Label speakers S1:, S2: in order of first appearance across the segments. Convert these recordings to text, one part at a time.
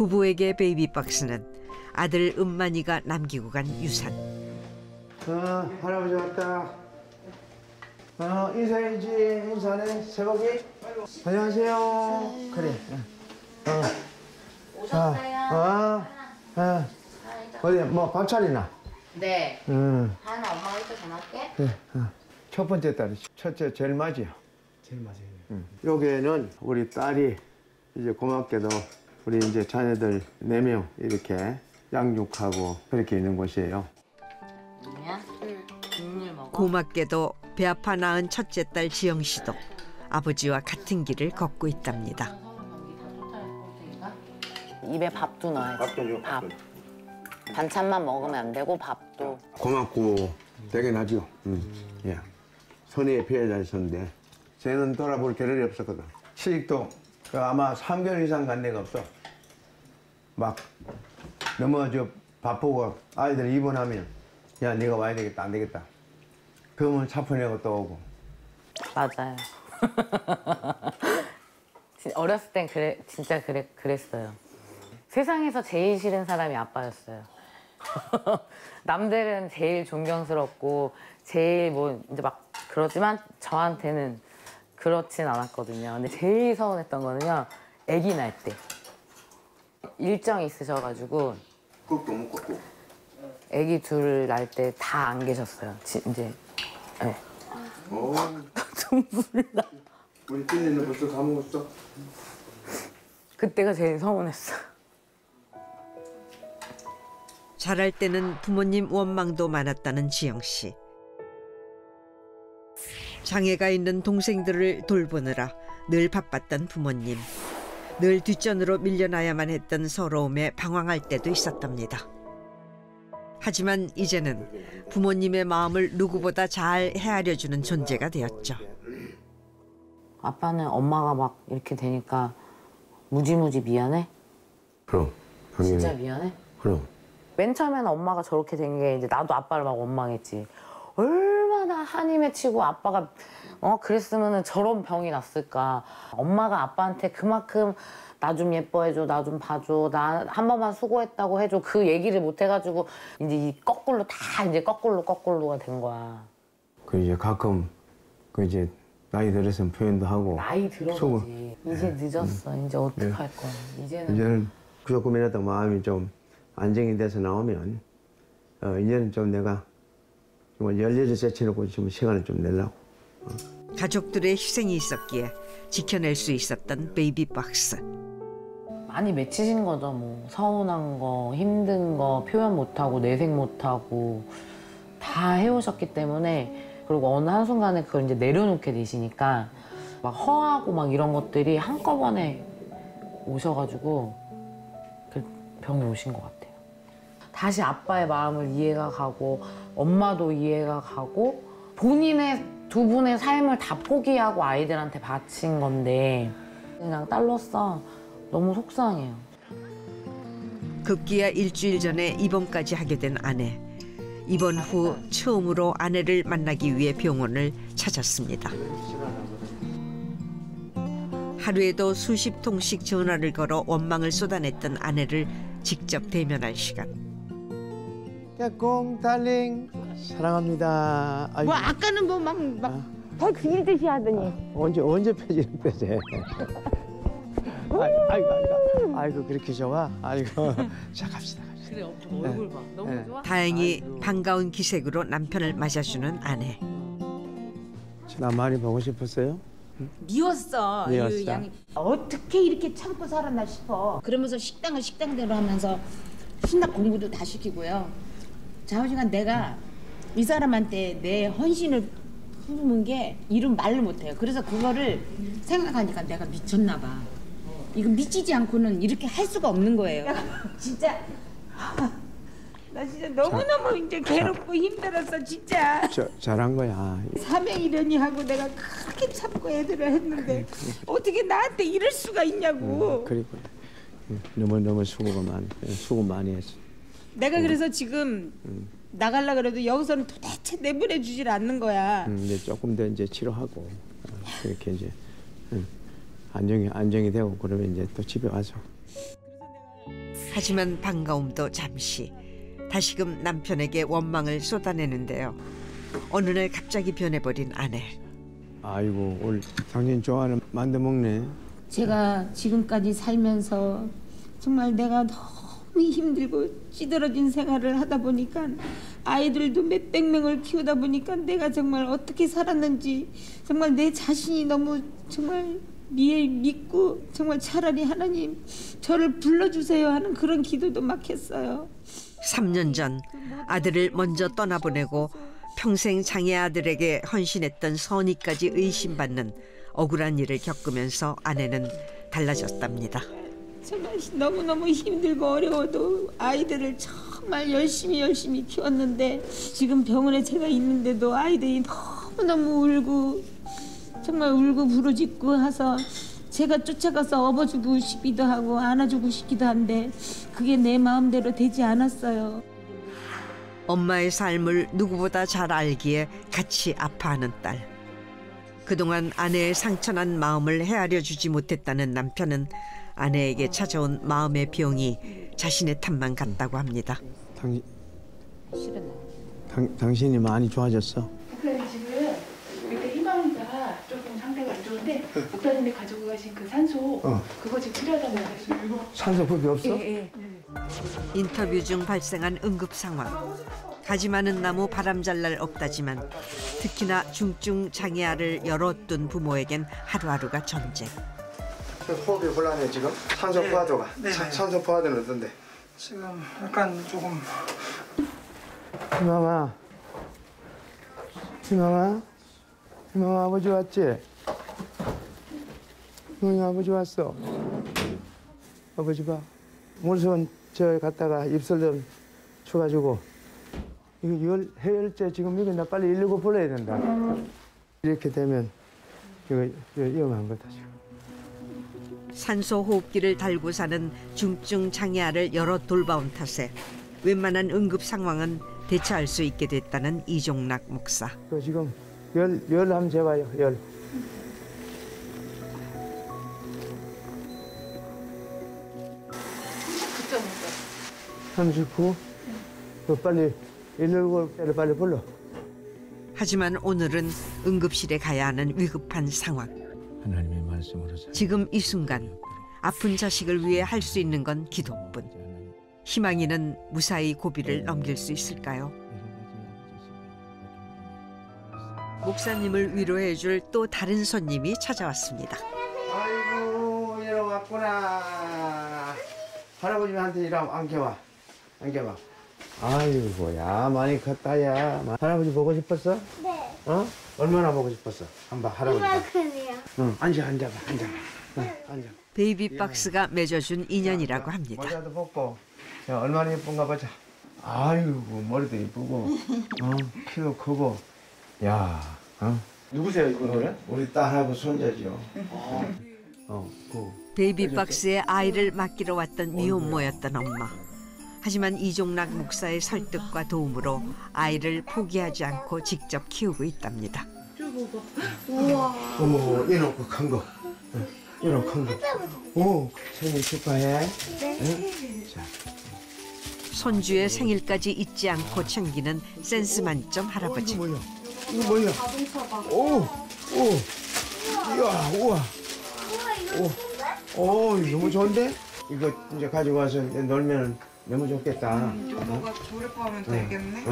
S1: 부부에게 베이비박스는 아들 은만이가 남기고 간 유산.
S2: 할아버지 왔다. 인사해야지. 인사하네. 새고기. 안녕하세요. 그래.
S3: 오셨어요?
S2: 어디 뭐 밥 차리나?
S3: 네. 하나 엄마가 이따 전화할게.
S2: 그래. 첫 번째 딸이 첫째 제일 맞이요. 제일 맞아요. 여기에는 우리 딸이 이제 고맙게도 우리 이제 자녀들 4명 이렇게 양육하고 그렇게 있는 곳이에요.
S3: 그러면 국물 먹어.
S1: 고맙게도 배 아파 낳은 첫째 딸 지영 씨도 아버지와 같은 길을 걷고 있답니다.
S3: 입에 밥도 넣어야지.
S2: 밥도 줘.
S3: 밥. 반찬만 먹으면 안 되고 밥도.
S2: 고맙고 되긴 하죠. 예. 선의의 피해자였었는데 쟤는 돌아볼 겨를이 없었거든. 시집도 아마 3개월 이상 간 데가 없어. 막 너무 바쁘고 아이들 입원하면 야 네가 와야 되겠다 안 되겠다. 그러면 차표 내고 또 오고.
S3: 맞아요. 어렸을 땐 진짜 그랬어요. 세상에서 제일 싫은 사람이 아빠였어요. 남들은 제일 존경스럽고 제일 뭐 이제 막 그러지만 저한테는 그렇진 않았거든요. 근데 제일 서운했던 거는요. 아기 날 때. 일정이 있으셔가지고
S2: 국도 먹고 국.
S3: 아기 둘 날 때 다 안 계셨어요. 이제 네.
S2: 오.
S3: 눈물 나.
S2: 우리 찐이는 벌써 다 먹었어?
S3: 그때가 제일 서운했어.
S1: 자랄 때는 부모님 원망도 많았다는 지영 씨. 장애가 있는 동생들을 돌보느라 늘 바빴던 부모님. 늘 뒷전으로 밀려나야만 했던 서러움에 방황할 때도 있었답니다. 하지만 이제는 부모님의 마음을 누구보다 잘 헤아려주는 존재가 되었죠.
S3: 아빠는 엄마가 막 이렇게 되니까 무지무지 미안해?
S2: 그럼. 당연히.
S3: 진짜 미안해?
S2: 그럼.
S3: 맨 처음에는 엄마가 저렇게 된 게 이제 나도 아빠를 막 원망했지. 얼마나 한이 맺히고 아빠가 그랬으면 저런 병이 났을까. 엄마가 아빠한테 그만큼 나 좀 예뻐해줘, 나 좀 봐줘, 나 한 번만 수고했다고 해줘. 그 얘기를 못 해가지고 이제 이 거꾸로 다 이제 거꾸로가 된 거야.
S2: 그 이제 가끔 그 이제 나이 들어서는 표현도 하고.
S3: 나이 들어서지. 이제 늦었어. 이제 어떡할 거야.
S2: 이제는 조금이라도 마음이 좀 안정이 돼서 나오면 이제는 좀 내가 정말 열일을 제쳐놓고 좀 시간을 좀 내려고.
S1: 가족들의 희생이 있었기에 지켜낼 수 있었던 베이비박스.
S3: 많이 맺히신 거죠. 뭐 서운한 거, 힘든 거, 표현 못하고 내색 못하고 다 해오셨기 때문에 그리고 어느 한순간에 그걸 이제 내려놓게 되시니까 막 허하고 막 이런 것들이 한꺼번에 오셔가지고 그 병이 오신 것 같아요. 다시 아빠의 마음을 이해가 가고 엄마도 이해가 가고 본인의 두 분의 삶을 다 포기하고 아이들한테 바친 건데 그냥 딸로서 너무 속상해요.
S1: 급기야 일주일 전에 입원까지 하게 된 아내. 입원 후 처음으로 아내를 만나기 위해 병원을 찾았습니다. 하루에도 수십 통씩 전화를 걸어 원망을 쏟아냈던 아내를 직접 대면할 시간.
S2: 깨꼼 달링 사랑합니다.
S4: 뭐 아까는 뭐 더 그리듯이 하더니
S2: 언제 펴지는 펴지? 아이고 그렇게 좋아? 아이고 자 갑시다.
S3: 그래 얼굴 봐. 너무 좋아.
S1: 다행히 반가운 기색으로 남편을 맞아주는 아내.
S2: 나 많이 보고 싶었어요?
S4: 미웠어.
S2: 미웠어.
S4: 이 양이 어떻게 이렇게 참고 살았나 싶어. 그러면서 식당을 식당대로 하면서 신학 공부도 다 시키고요. 좌우지간 내가 이 사람한테 내 헌신을 품은 게 이름 말을 못해요. 그래서 그거를 생각하니까 내가 미쳤나 봐. 이거 미치지 않고는 이렇게 할 수가 없는 거예요. 진짜 나 진짜 너무너무 이제 괴롭고 힘들었어 진짜.
S2: 잘한 거야.
S4: 사명이려니 하고 내가 그렇게 참고 애들을 했는데 어떻게 나한테 이럴 수가 있냐고.
S2: 그리고 너무 수고 많이 했어.
S4: 내가 그래서 지금 나가려 그래도 여기서는 도대체 내보내 주질 않는 거야.
S2: 이제 조금 더 이제 치료하고 그렇게 이제 안정이 되고 그러면 이제 또 집에 와서.
S1: 하지만 반가움도 잠시. 다시금 남편에게 원망을 쏟아내는데요. 어느 날 갑자기 변해버린 아내.
S2: 아이고 오늘 당신 좋아하는 만두 먹네.
S4: 제가 지금까지 살면서 정말 내가 너무 힘들고 찌들어진 생활을 하다 보니까 아이들도 몇백 명을 키우다 보니까 내가 정말 어떻게 살았는지 정말 내 자신이 너무 정말 믿고 정말 차라리 하나님 저를 불러주세요 하는 그런 기도도 막 했어요.
S1: 3년 전 아들을 먼저 떠나보내고 평생 장애 아들에게 헌신했던 선의까지 의심받는 억울한 일을 겪으면서 아내는 달라졌답니다.
S4: 정말 너무너무 힘들고 어려워도 아이들을 정말 열심히 키웠는데 지금 병원에 제가 있는데도 아이들이 너무너무 울고 정말 울고 부르짖고 해서 제가 쫓아가서 업어주고 싶기도 하고 안아주고 싶기도 한데 그게 내 마음대로 되지 않았어요.
S1: 엄마의 삶을 누구보다 잘 알기에 같이 아파하는 딸. 그동안 아내의 상처난 마음을 헤아려 주지 못했다는 남편은 아내에게 찾아온 마음의 병이 자신의 탓만 같다고 합니다.
S2: 당신이 많이 좋아졌어?
S5: 목사님 지금 밑에 희망이가 조금 상태가 안 좋은데 목사님이 가지고 가신 그 산소 그거 지금 필요하다고 해서
S2: 산소 급이 없어?
S5: 예.
S1: 인터뷰 중 발생한 응급 상황. 가지 많은 나무 바람 잘 날 없다지만 특히나 중증 장애아를 열어둔 부모에겐 하루하루가 전쟁.
S6: 호흡이 곤란해 지금? 산소 포화도가?
S7: 네.
S6: 산소 포화도는 어떤데?
S7: 지금 약간 조금
S2: 희망아 아버지 왔지? 응 아버지 왔어. 아버지 봐. 물선 저 갔다가 입술 좀 쳐가지고 이거 해열제 지금 이거 나 빨리 119 불러야 된다. 이렇게 되면 이거 위험한 거다 지금.
S1: 산소 호흡기를 달고 사는 중증 장애아를 여러 돌봐온 탓에 웬만한 응급 상황은 대처할 수 있게 됐다는 이종락 목사.
S2: 그 지금 열 한번 재봐요. 열.
S5: 그쵸
S2: 39. 그 빨리 119를 빨리 불러.
S1: 하지만 오늘은 응급실에 가야 하는 위급한 상황.
S2: 하나님의 말씀으로 살.
S1: 지금 이 순간 아픈 자식을 위해 할 수 있는 건 기도뿐. 희망이는 무사히 고비를 넘길 수 있을까요? 목사님을 위로해 줄 또 다른 손님이 찾아왔습니다.
S2: 아이고 얘로 왔구나. 할아버지한테 이리 안겨와. 아이고야 많이 컸다야. 할아버지 보고 싶었어?
S8: 네.
S2: 어? 얼마나 보고 싶었어? 한번 할아버지.
S8: 이만큼이요.
S2: 응, 앉아봐. 응, 앉아.
S1: 베이비 박스가 맺어준 인연이라고 합니다.
S2: 모자도 벗고. 자, 얼마나 예쁜가 보자. 아이고 머리도 예쁘고, 키도 크고. 야, 누구세요 이분들은? 우리 딸하고 손자죠.
S1: 베이비 박스에 아이를 맡기러 왔던 미혼모였던 엄마. 하지만 이종락 목사의 설득과 도움으로 아이를 포기하지 않고 직접 키우고 있답니다.
S2: 오, 이놈 큰 거. 이놈 큰 거. 오, 생일 축하해. 네. 자.
S1: 손주의 생일까지 잊지 않고 챙기는 센스 만점 할아버지.
S2: 이거 뭐야? 오, 이야, 우와. 오, 너무 좋은데? 이거 이제 가지고 와서 놀면 너무 좋겠다.
S7: 요거가 조립하면 되겠네.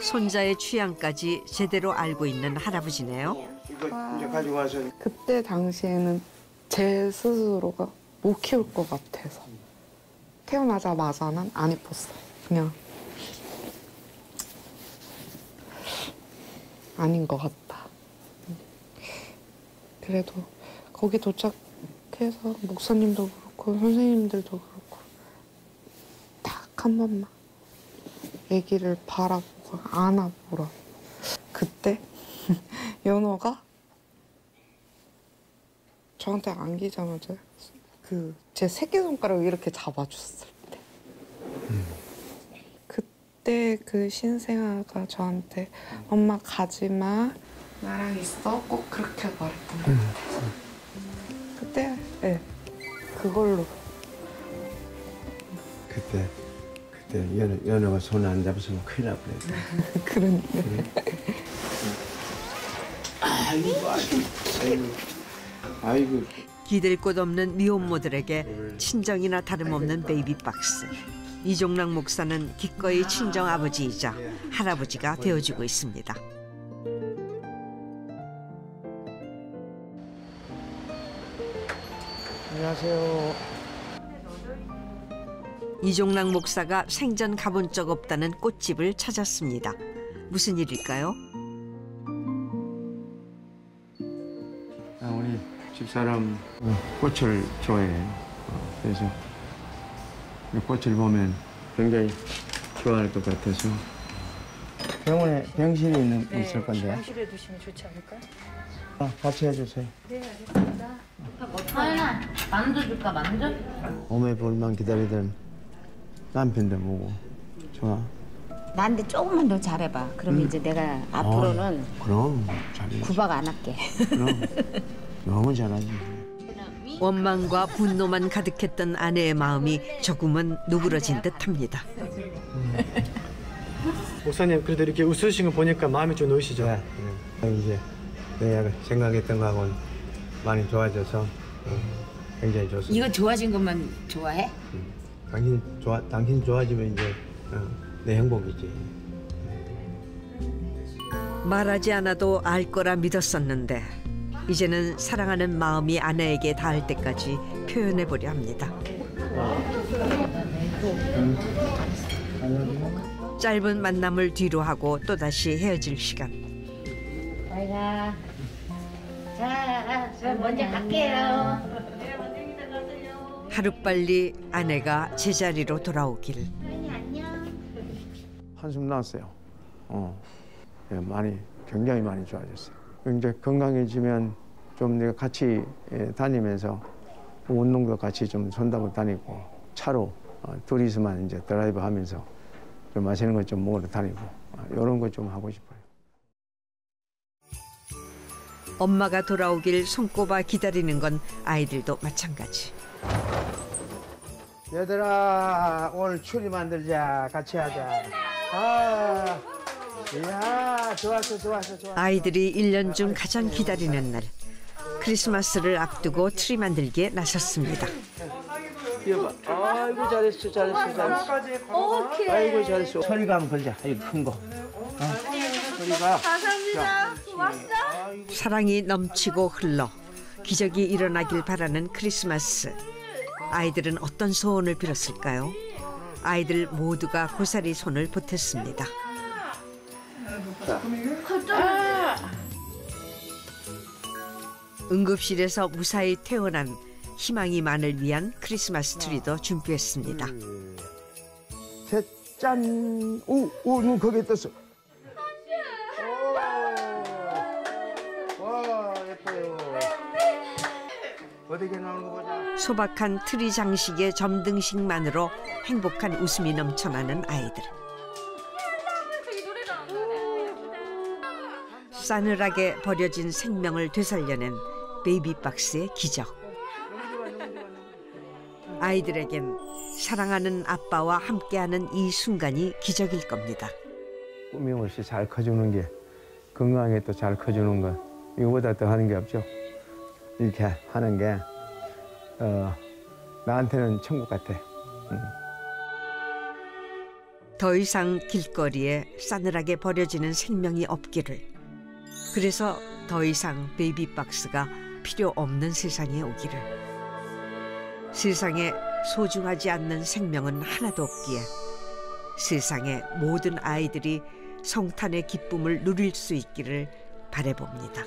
S1: 손자의 취향까지 제대로 알고 있는 할아버지네요.
S2: 이거 이제 가지고 와서
S9: 그때 당시에는 제 스스로가 못 키울 것 같아서 태어나자마자는 안 예뻤어요. 그냥 아닌 것 같다. 그래도 거기 도착해서 목사님도 그렇고 선생님들도 그렇고 딱 한 번만 아기를 바라보고 안아보라. 그때 연호가 저한테 안기자마자 그 제 새끼손가락을 이렇게 잡아줬을 때 그때 그 신생아가 저한테 엄마 가지마 나랑 있어 꼭 그렇게 말했던 것 같아요. 그때 네, 그걸로
S2: 그때 연어가 손 안 잡았으면 큰일 날 뻔했다.
S9: 그러니까.
S2: 아이고.
S1: 기댈 곳 없는 미혼모들에게 친정이나 다름없는 베이비박스. 이종락 목사는 기꺼이 친정 아버지이자 할아버지가 되어주고 있습니다.
S2: 안녕하세요.
S1: 이종락 목사가 생전 가본 적 없다는 꽃집을 찾았습니다. 무슨 일일까요?
S2: 우리 집사람 꽃을 좋아해요. 그래서 꽃을 보면 굉장히 좋아할 것 같아서. 병원에 병실이 있을 건데.
S5: 병실에 두시면 좋지 않을까요?
S2: 같이 해주세요.
S3: 서연아, 만두 줄까, 만두?
S2: 오매 볼만 기다리던 남편도 보고 좋아.
S4: 나한테 조금만 더 잘해봐. 그럼 이제 내가 앞으로는
S2: 그럼 잘해.
S4: 구박 안 할게.
S2: 그럼 너무 잘하지.
S1: 원망과 분노만 가득했던 아내의 마음이 조금은 누그러진 듯합니다.
S6: 목사님 그래도 이렇게 웃으신 거 보니까 마음이 좀 놓이시죠?
S2: 네. 이제 내가 생각했던 거하고는 많이 좋아져서 굉장히 좋습니다.
S4: 이거 좋아진 것만 좋아해?
S2: 당신 좋아지면 이제 내 행복이지.
S1: 말하지 않아도 알 거라 믿었었는데 이제는 사랑하는 마음이 아내에게 닿을 때까지 표현해보려 합니다. 짧은 만남을 뒤로 하고 또다시 헤어질 시간.
S4: 아이가 자, 먼저 갈게요.
S1: 하루빨리 아내가 제자리로 돌아오길.
S2: 한숨 나왔어요. 예, 굉장히 많이 좋아졌어요. 이제 건강해지면 좀 내가 같이 다니면서 운동도 같이 좀 손잡고 다니고 차로 둘이서만 이제 드라이브 하면서 좀 맛있는 것 좀 먹으러 다니고 이런 거 좀 하고 싶어요.
S1: 엄마가 돌아오길 손꼽아 기다리는 건 아이들도 마찬가지.
S2: 얘들아 오늘 추리 만들자. 같이 하자. 이야 좋았어.
S1: 아이들이 1년 중 가장 기다리는 날. 크리스마스를 앞두고 트리 만들기에 나섰습니다.
S2: 아이고 잘했어.
S5: 오케이.
S2: 아이고 잘했어. 소리가 한번 걸자. 이거 큰 거. 소리가.
S5: 감사합니다. 고맙어.
S1: 사랑이 넘치고 흘러 기적이 일어나길 바라는 크리스마스. 아이들은 어떤 소원을 빌었을까요? 아이들 모두가 고사리 손을 보탰습니다. 응급실에서 무사히 퇴원한 희망이만을 위한 크리스마스 트리도 준비했습니다.
S2: 셋, 짠! 눈 거기에 떴어. 와, 예뻐요. 어떻게 나오는 거 보자.
S1: 소박한 트리 장식의 점등식만으로 행복한 웃음이 넘쳐나는 아이들. 싸늘하게 버려진 생명을 되살려낸 베이비박스의 기적. 아이들에겐 사랑하는 아빠와 함께하는 이 순간이 기적일 겁니다.
S2: 꾸밈 없이 잘 커주는 게, 건강하게 또 잘 커주는 건 이거보다 더 하는 게 없죠. 이렇게 하는 게 나한테는 천국 같아.
S1: 더 이상 길거리에 싸늘하게 버려지는 생명이 없기를. 그래서 더 이상 베이비박스가 필요 없는 세상에 오기를. 세상에 소중하지 않는 생명은 하나도 없기에 세상의 모든 아이들이 성탄의 기쁨을 누릴 수 있기를 바라봅니다.